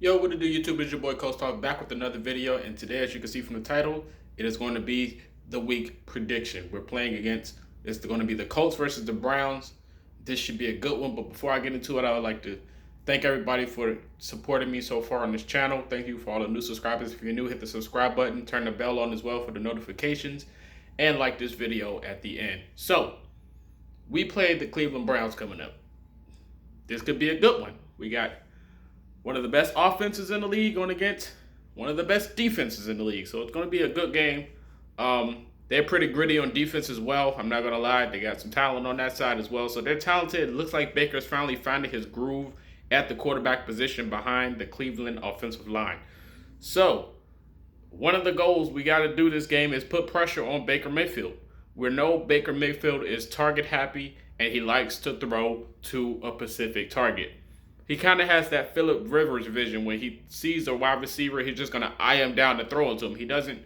Yo, what to do, YouTube? It's your boy Coach Talk back with another video, and today, as you can see from the title, it is going to be the week prediction. We're playing against, it's going to be the Colts versus the Browns. This should be a good one, but before I get into it, I would like to thank everybody for supporting me so far on this channel. Thank you for all the new subscribers. If you're new, hit the subscribe button, turn the bell on as well for the notifications, and like this video at the end. So, we played the Cleveland Browns coming up. This could be a good one. We got one of the best offenses in the league going against one of the best defenses in the league. So it's going to be a good game. They're pretty gritty on defense as well. I'm not going to lie. They got some talent on that side as well. So they're talented. It looks like Baker's finally finding his groove at the quarterback position behind the Cleveland offensive line. So one of the goals we got to do this game is put pressure on Baker Mayfield. We know Baker Mayfield is target happy and he likes to throw to a specific target. He kind of has that Phillip Rivers vision. When he sees a wide receiver, he's just going to eye him down and throw it to him. He doesn't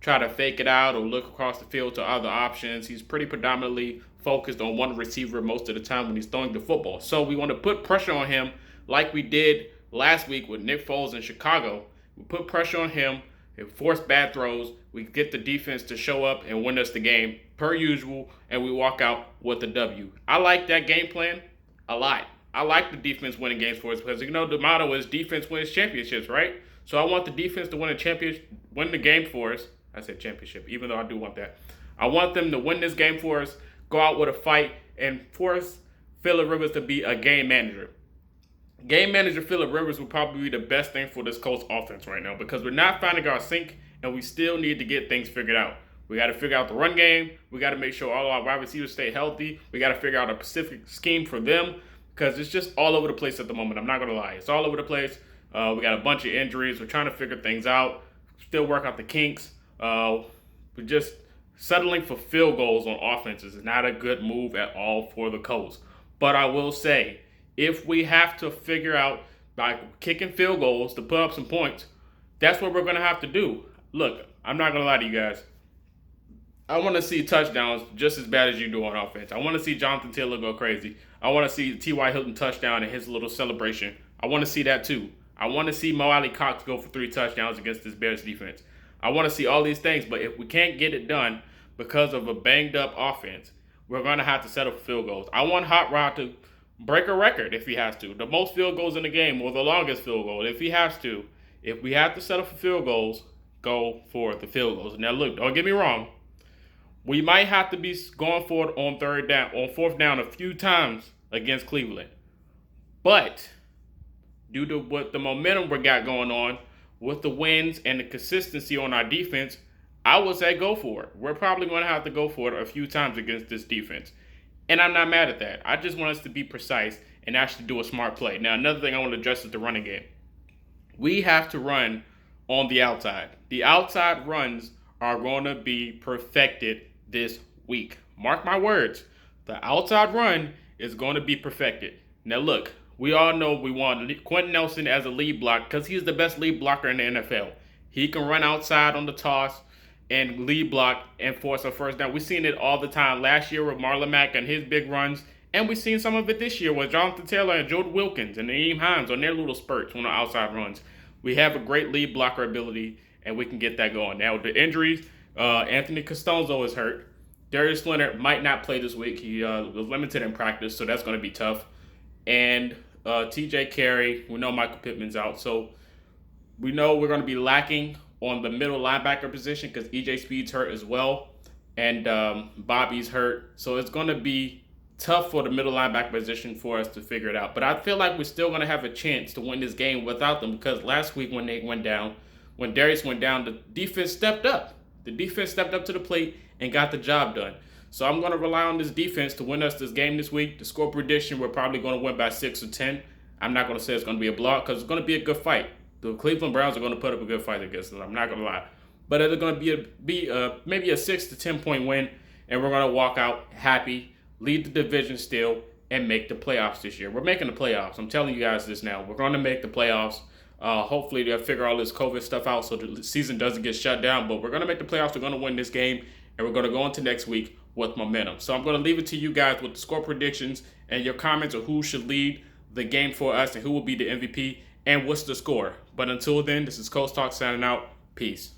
try to fake it out or look across the field to other options. He's pretty predominantly focused on one receiver most of the time when he's throwing the football. So we want to put pressure on him like we did last week with Nick Foles in Chicago. We put pressure on him and force bad throws. We get the defense to show up and win us the game per usual, and we walk out with a W. I like that game plan a lot. I like the defense winning games for us because, you know, the motto is defense wins championships, right? So I want the defense to win the game for us. I said championship, even though I do want that. I want them to win this game for us, go out with a fight, and force Phillip Rivers to be a game manager. Game manager Phillip Rivers would probably be the best thing for this Colts offense right now because we're not finding our sync, and we still need to get things figured out. We got to figure out the run game. We got to make sure all our wide receivers stay healthy. We got to figure out a specific scheme for them, because it's just all over the place at the moment. I'm not going to lie. It's all over the place. We got a bunch of injuries. We're trying to figure things out. Still work out the kinks. We're just settling for field goals on offenses is not a good move at all for the Colts. But I will say, if we have to figure out by kicking field goals to put up some points, that's what we're going to have to do. Look, I'm not going to lie to you guys. I want to see touchdowns just as bad as you do on offense. I want to see Jonathan Taylor go crazy. I want to see T.Y. Hilton touchdown and his little celebration. I want to see that too. I want to see Mo Alley Cox go for 3 touchdowns against this Bears defense. I want to see all these things, but if we can't get it done because of a banged up offense, we're going to have to settle for field goals. I want Hot Rod to break a record if he has to. The most field goals in the game or the longest field goal if he has to. If we have to settle for field goals, go for the field goals. Now look, don't get me wrong. We might have to be going for it on fourth down a few times against Cleveland. But due to what the momentum we got going on with the wins and the consistency on our defense, I would say go for it. We're probably going to have to go for it a few times against this defense. And I'm not mad at that. I just want us to be precise and actually do a smart play. Now, another thing I want to address is the running game. We have to run on the outside. The outside runs are going to be perfected this week. Mark my words. The outside run is going to be perfected. Now look, we all know we want Quentin Nelson as a lead block because he's the best lead blocker in the NFL. He can run outside on the toss and lead block and force a first down. We've seen it all the time. Last year with Marlon Mack and his big runs, and we've seen some of it this year with Jonathan Taylor and Jordan Wilkins and Naeem Hines on their little spurts on the outside runs. We have a great lead blocker ability, and we can get that going. Now with the injuries, Anthony Costanzo is hurt. Darius Leonard might not play this week. He was limited in practice, so that's going to be tough. And TJ Carey, we know Michael Pittman's out. So we know we're going to be lacking on the middle linebacker position because EJ Speed's hurt as well. And Bobby's hurt. So it's going to be tough for the middle linebacker position for us to figure it out. But I feel like we're still going to have a chance to win this game without them because last week when Darius went down, the defense stepped up. The defense stepped up to the plate and got the job done. So I'm going to rely on this defense to win us this game this week. The score prediction, we're probably going to win by 6 or 10. I'm not going to say it's going to be a blowout because it's going to be a good fight. The Cleveland Browns are going to put up a good fight against us. I'm not going to lie. But it's going to be maybe a 6 to 10 point win, and we're going to walk out happy, lead the division still, and make the playoffs this year. We're making the playoffs. I'm telling you guys this now. We're going to make the playoffs. Hopefully they'll figure all this COVID stuff out so the season doesn't get shut down. But we're going to make the playoffs. We're going to win this game, and we're going to go into next week with momentum. So I'm going to leave it to you guys with the score predictions and your comments of who should lead the game for us and who will be the MVP and what's the score. But until then, this is Colts Talk signing out. Peace.